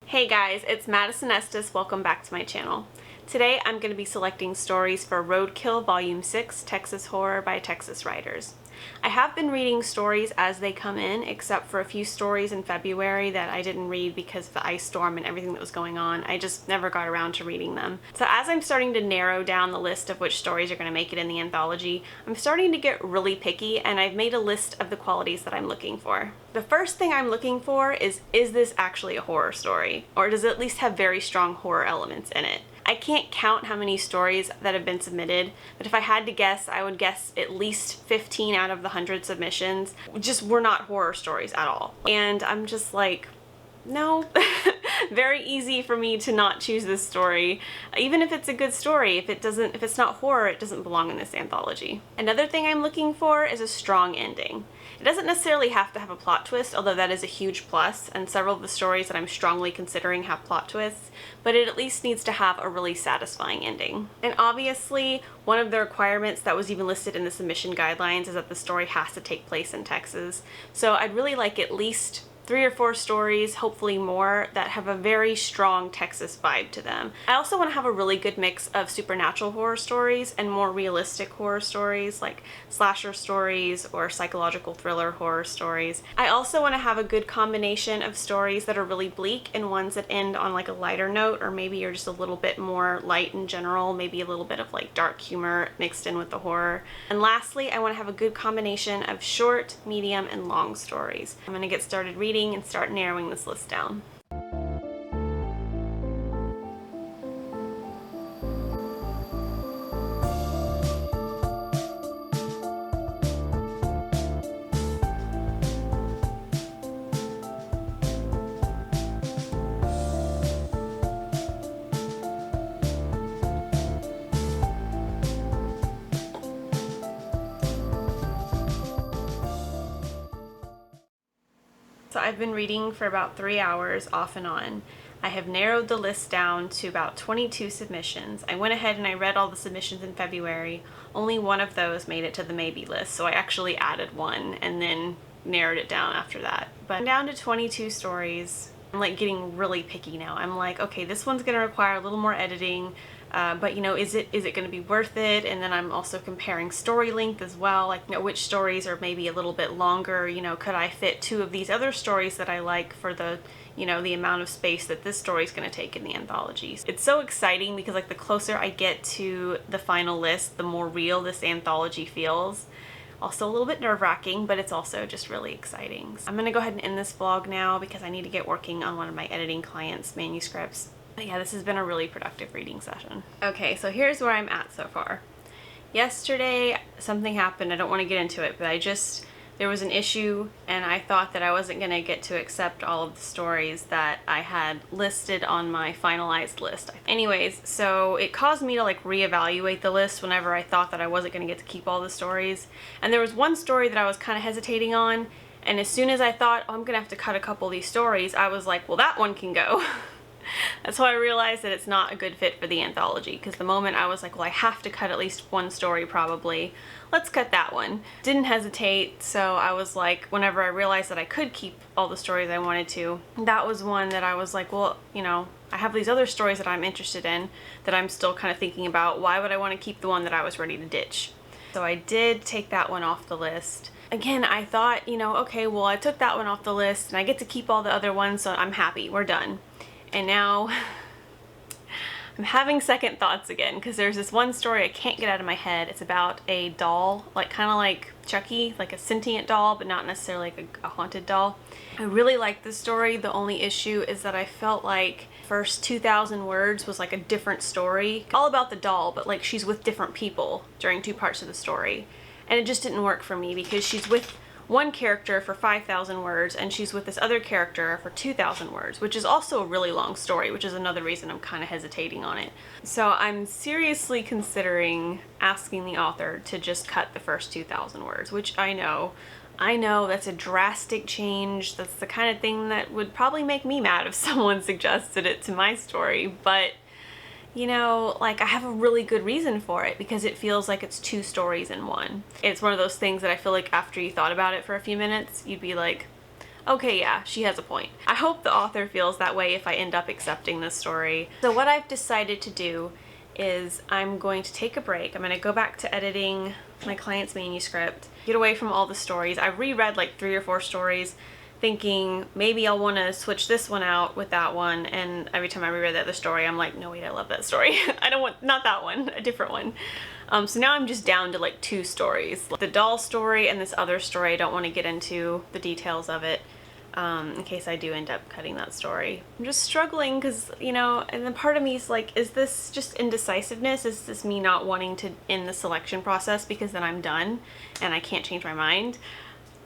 Hey guys, it's Madison Estes. Welcome back to my channel. Today I'm going to be selecting stories for Roadkill Volume 6, Texas Horror by Texas Writers. I have been reading stories as they come in, except for a few stories in February that I didn't read because of the ice storm and everything that was going on. I just never got around to reading them. So as I'm starting to narrow down the list of which stories are going to make it in the anthology, I'm starting to get really picky, and I've made a list of the qualities that I'm looking for. The first thing I'm looking for is this actually a horror story? Or does it at least have very strong horror elements in it? I can't count how many stories that have been submitted, but if I had to guess, I would guess at least 15 out of the 100 submissions just were not horror stories at all. And I'm just like, no. Very easy for me to not choose this story, even if it's a good story. If it's not horror, it doesn't belong in this anthology. Another thing I'm looking for is a strong ending. It doesn't necessarily have to have a plot twist, although that is a huge plus, and several of the stories that I'm strongly considering have plot twists, but it at least needs to have a really satisfying ending. And obviously, one of the requirements that was even listed in the submission guidelines is that the story has to take place in Texas. So I'd really like at least 3 or 4 stories, hopefully more, that have a very strong Texas vibe to them. I also want to have a really good mix of supernatural horror stories and more realistic horror stories, like slasher stories or psychological thriller horror stories. I also want to have a good combination of stories that are really bleak and ones that end on like a lighter note, or maybe you're just a little bit more light in general, maybe a little bit of like dark humor mixed in with the horror. And lastly, I want to have a good combination of short, medium, and long stories. I'm going to get started reading and start narrowing this list down. So I've been reading for about 3 hours off and on. I have narrowed the list down to about 22 submissions. I went ahead and I read all the submissions in February. Only one of those made it to the maybe list, so I actually added one and then narrowed it down after that. But I'm down to 22 stories. I'm like getting really picky now. I'm like, okay, this one's gonna require a little more editing. But you know, is it going to be worth it? And then I'm also comparing story length as well, like, you know, which stories are maybe a little bit longer. You know, could I fit 2 of these other stories that I like for the, you know, the amount of space that this story is going to take in the anthology? It's so exciting because like the closer I get to the final list, the more real this anthology feels. Also a little bit nerve-wracking, but it's also just really exciting. So I'm going to go ahead and end this vlog now because I need to get working on one of my editing clients' manuscripts. But yeah, this has been a really productive reading session. Okay, so here's where I'm at so far. Yesterday, something happened. I don't want to get into it, but there was an issue, and I thought that I wasn't going to get to accept all of the stories that I had listed on my finalized list. Anyways, so it caused me to like reevaluate the list whenever I thought that I wasn't going to get to keep all the stories. And there was one story that I was kind of hesitating on, and as soon as I thought, oh, I'm going to have to cut a couple of these stories, I was like, well, that one can go. That's how I realized that it's not a good fit for the anthology, because the moment I was like, well, I have to cut at least one story probably, let's cut that one. Didn't hesitate, so I was like, whenever I realized that I could keep all the stories I wanted to, that was one that I was like, well, you know, I have these other stories that I'm interested in that I'm still kind of thinking about. Why would I want to keep the one that I was ready to ditch? So I did take that one off the list. Again, I thought, you know, okay, well, I took that one off the list and I get to keep all the other ones, so I'm happy, we're done. And now I'm having second thoughts again, because there's this one story I can't get out of my head. It's about a doll, like kind of like Chucky, like a sentient doll, but not necessarily like a haunted doll. I really like this story. The only issue is that I felt like first 2,000 words was like a different story. All about the doll, but like she's with different people during 2 parts of the story. And it just didn't work for me because she's with one character for 5,000 words and she's with this other character for 2,000 words, which is also a really long story, which is another reason I'm kind of hesitating on it. So I'm seriously considering asking the author to just cut the first 2,000 words, which I know that's a drastic change. That's the kind of thing that would probably make me mad if someone suggested it to my story, but you know, like I have a really good reason for it because it feels like it's 2 stories in one. It's one of those things that I feel like after you thought about it for a few minutes, you'd be like, okay, yeah, she has a point. I hope the author feels that way if I end up accepting this story. So what I've decided to do is I'm going to take a break. I'm going to go back to editing my client's manuscript, get away from all the stories. I reread like 3 or 4 stories thinking maybe I'll want to switch this one out with that one, and every time I reread the other story I'm like, no wait, I love that story. I don't want, not that one, a different one. So now I'm just down to like 2 stories. The doll story and this other story. I don't want to get into the details of it in case I do end up cutting that story. I'm just struggling because, you know, and then part of me is like, is this just indecisiveness? Is this me not wanting to end the selection process because then I'm done and I can't change my mind?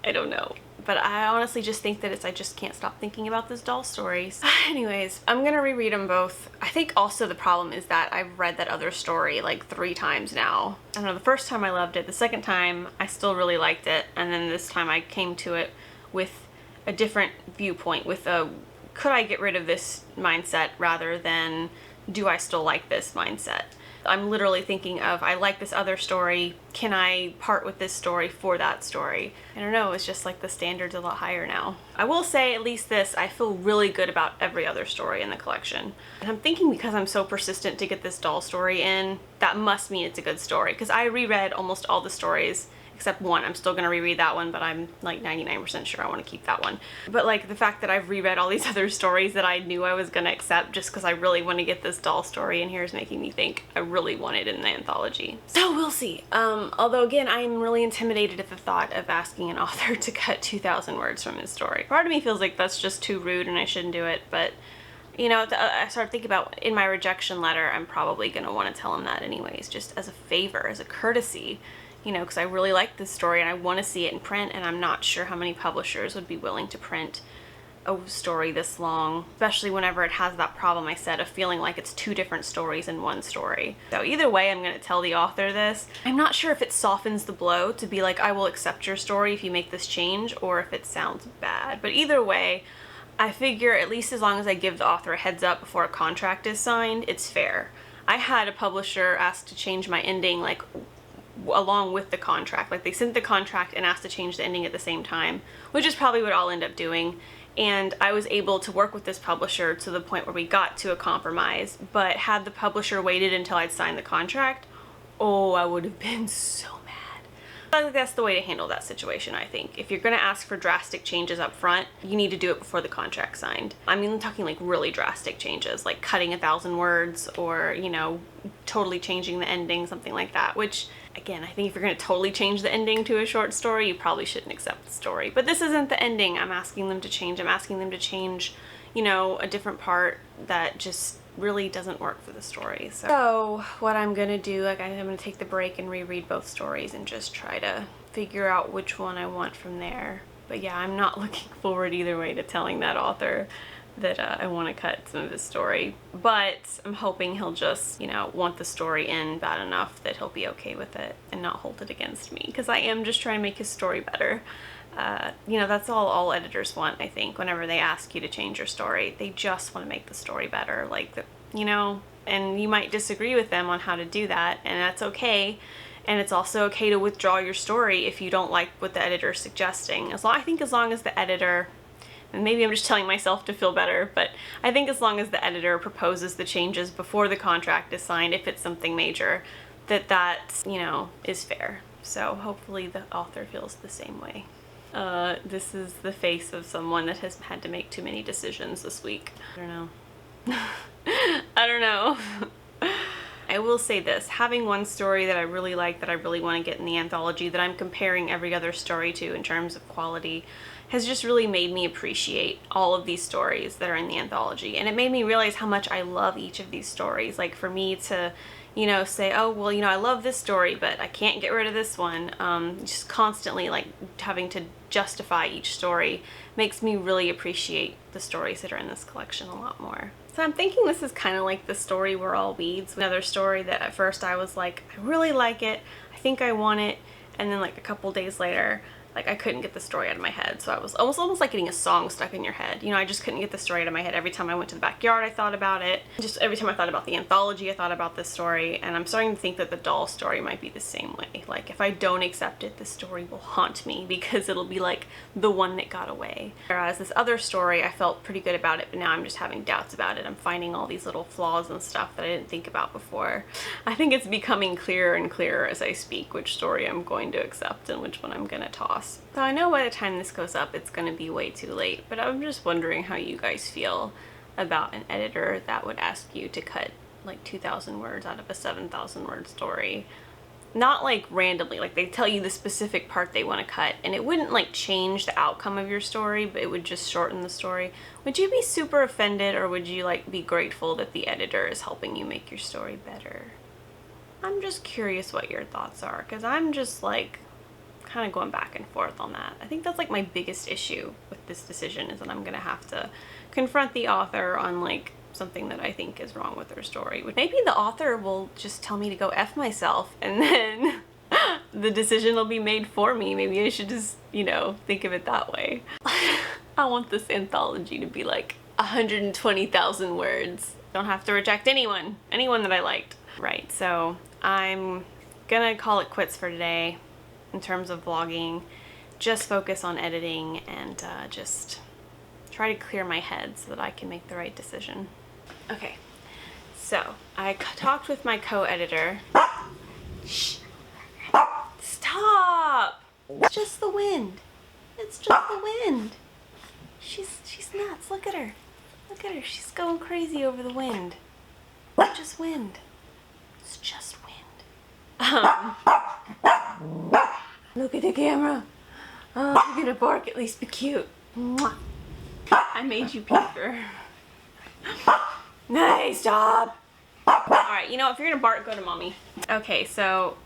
I don't know. But I honestly just think that I just can't stop thinking about this doll story. Anyways, I'm gonna reread them both. I think also the problem is that I've read that other story like 3 times now. I don't know, the first time I loved it, the second time I still really liked it, and then this time I came to it with a different viewpoint, with a could I get rid of this mindset rather than do I still like this mindset. I'm literally thinking of, I like this other story, can I part with this story for that story? I don't know, it's just like the standard's a lot higher now. I will say at least this, I feel really good about every other story in the collection. And I'm thinking because I'm so persistent to get this doll story in, that must mean it's a good story, because I reread almost all the stories except one. I'm still gonna reread that one, but I'm like 99% sure I want to keep that one. But like the fact that I've reread all these other stories that I knew I was gonna accept just because I really want to get this doll story in here is making me think I really want it in the anthology. So we'll see. Although again, I'm really intimidated at the thought of asking an author to cut 2,000 words from his story. Part of me feels like that's just too rude and I shouldn't do it, but you know, I started thinking about in my rejection letter, I'm probably gonna want to tell him that anyways, just as a favor, as a courtesy. You know, because I really like this story and I want to see it in print, and I'm not sure how many publishers would be willing to print a story this long, especially whenever it has that problem I said of feeling like it's 2 different stories in one story. So either way, I'm going to tell the author this. I'm not sure if it softens the blow to be like, I will accept your story if you make this change, or if it sounds bad. But either way, I figure at least as long as I give the author a heads up before a contract is signed, it's fair. I had a publisher ask to change my ending like along with the contract. Like they sent the contract and asked to change the ending at the same time, which is probably what I'll end up doing. And I was able to work with this publisher to the point where we got to a compromise, but had the publisher waited until I'd signed the contract, oh, I would have been so mad. I think that's the way to handle that situation, I think. If you're gonna ask for drastic changes up front, you need to do it before the contract's signed. I mean, I'm talking like really drastic changes, like cutting 1,000 words or, you know, totally changing the ending, something like that, which again, I think if you're gonna totally change the ending to a short story, you probably shouldn't accept the story. But this isn't the ending I'm asking them to change. I'm asking them to change, you know, a different part that just really doesn't work for the story. So what I'm gonna do, like I'm gonna take the break and reread both stories and just try to figure out which one I want from there. But yeah, I'm not looking forward either way to telling that author that I want to cut some of his story, but I'm hoping he'll just, you know, want the story in bad enough that he'll be okay with it and not hold it against me, because I am just trying to make his story better. You know, that's all editors want, I think, whenever they ask you to change your story. They just want to make the story better, like, you know, and you might disagree with them on how to do that, and that's okay. And it's also okay to withdraw your story if you don't like what the editor's suggesting. I think as long as the editor, and maybe I'm just telling myself to feel better, but I think as long as the editor proposes the changes before the contract is signed, if it's something major, that, you know, is fair. So hopefully the author feels the same way. This is the face of someone that has had to make too many decisions this week. I don't know. I don't know. I will say this, having one story that I really like, that I really want to get in the anthology, that I'm comparing every other story to in terms of quality, has just really made me appreciate all of these stories that are in the anthology. And it made me realize how much I love each of these stories. Like for me to, you know, say, oh, well, you know, I love this story, but I can't get rid of this one. Just constantly like having to justify each story makes me really appreciate the stories that are in this collection a lot more. So I'm thinking this is kind of like the story We're All Weeds. Another story that at first I was like, I really like it, I think I want it, and then like a couple days later, Like, I couldn't get the story out of my head. So I was almost like getting a song stuck in your head. You know, I just couldn't get the story out of my head. Every time I went to the backyard, I thought about it. Just every time I thought about the anthology, I thought about this story. And I'm starting to think that the doll story might be the same way. Like, if I don't accept it, the story will haunt me because it'll be like the one that got away. Whereas this other story, I felt pretty good about it, but now I'm just having doubts about it. I'm finding all these little flaws and stuff that I didn't think about before. I think it's becoming clearer and clearer as I speak which story I'm going to accept and which one I'm gonna toss. So I know by the time this goes up, it's gonna be way too late, but I'm just wondering how you guys feel about an editor that would ask you to cut like 2,000 words out of a 7,000 word story. Not like randomly, like they tell you the specific part they want to cut, and it wouldn't like change the outcome of your story, but it would just shorten the story. Would you be super offended, or would you like be grateful that the editor is helping you make your story better? I'm just curious what your thoughts are, because I'm just like kind of going back and forth on that. I think that's like my biggest issue with this decision, is that I'm gonna have to confront the author on like something that I think is wrong with their story. Maybe the author will just tell me to go F myself, and then the decision will be made for me. Maybe I should just, you know, think of it that way. I want this anthology to be like 120,000 words. Don't have to reject anyone that I liked. Right, so I'm gonna call it quits for today in terms of vlogging. Just focus on editing and just try to clear my head so that I can make the right decision. Okay, so I talked with my co-editor. Shh! Stop! It's just the wind. It's just the wind. She's nuts. Look at her. Look at her. She's going crazy over the wind. It's just wind. It's just wind. Look at the camera. Oh, you're gonna bark. At least be cute. Mwah. I made you peek her. Nice, stop. Alright, you know, if you're gonna bark, go to mommy. Okay, so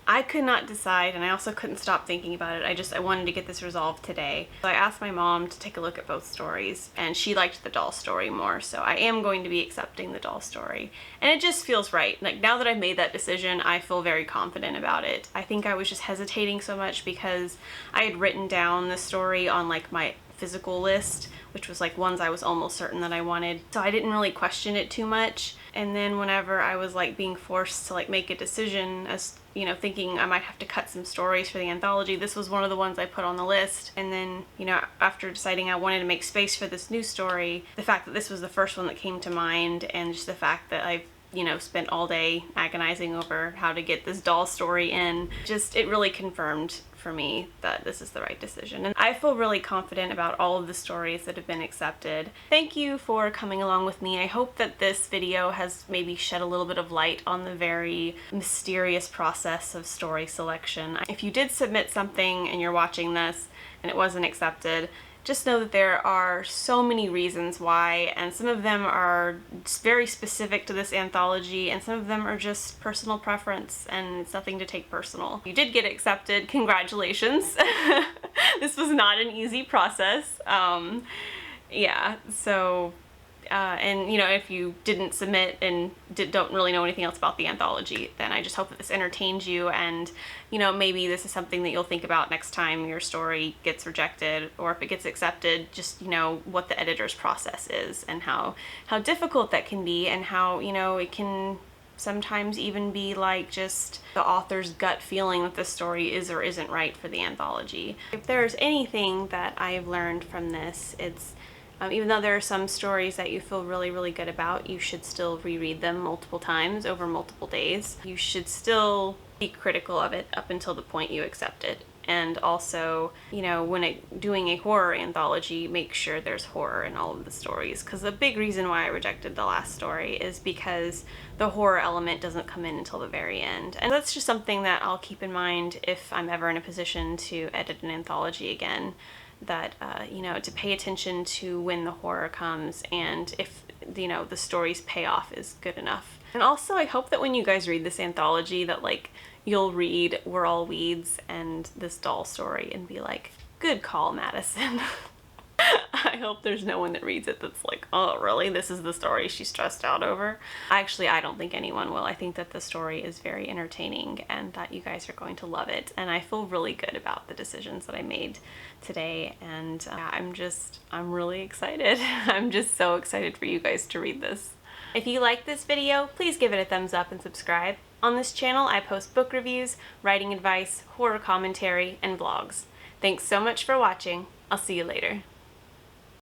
I could not decide, and I also couldn't stop thinking about it. I wanted to get this resolved today. So I asked my mom to take a look at both stories, and she liked the doll story more, so I am going to be accepting the doll story. And it just feels right. Like, now that I've made that decision, I feel very confident about it. I think I was just hesitating so much because I had written down the story on like my physical list, which was like ones I was almost certain that I wanted. So I didn't really question it too much. And then whenever I was like being forced to like make a decision, as you know, thinking I might have to cut some stories for the anthology, this was one of the ones I put on the list. And then, you know, after deciding I wanted to make space for this new story, the fact that this was the first one that came to mind, and just the fact that I've, you know, spent all day agonizing over how to get this doll story in, just, it really confirmed for me that this is the right decision. And I feel really confident about all of the stories that have been accepted. Thank you for coming along with me. I hope that this video has maybe shed a little bit of light on the very mysterious process of story selection. If you did submit something and you're watching this and it wasn't accepted, just know that there are so many reasons why, and some of them are very specific to this anthology, and some of them are just personal preference, and it's nothing to take personal. You did get accepted, congratulations. This was not an easy process. Yeah, so and you know, if you didn't submit and don't really know anything else about the anthology, then I just hope that this entertains you, and you know, maybe this is something that you'll think about next time your story gets rejected, or if it gets accepted, just, you know, what the editor's process is, and how difficult that can be, and how, you know, it can sometimes even be like just the author's gut feeling that the story is or isn't right for the anthology. If there's anything that I've learned from this, it's even though there are some stories that you feel really, really good about, you should still reread them multiple times over multiple days. You should still be critical of it up until the point you accept it. And also, you know, when doing a horror anthology, make sure there's horror in all of the stories. Because the big reason why I rejected the last story is because the horror element doesn't come in until the very end. And that's just something that I'll keep in mind if I'm ever in a position to edit an anthology again. That, you know, to pay attention to when the horror comes, and if, you know, the story's payoff is good enough. And also, I hope that when you guys read this anthology that, like, you'll read We're All Weeds and this doll story and be like, good call, Madison. I hope there's no one that reads it that's like, oh, really? This is the story she's stressed out over? Actually, I don't think anyone will. I think that the story is very entertaining and that you guys are going to love it. And I feel really good about the decisions that I made today. And I'm really excited. I'm just so excited for you guys to read this. If you like this video, please give it a thumbs up and subscribe. On this channel, I post book reviews, writing advice, horror commentary, and vlogs. Thanks so much for watching. I'll see you later.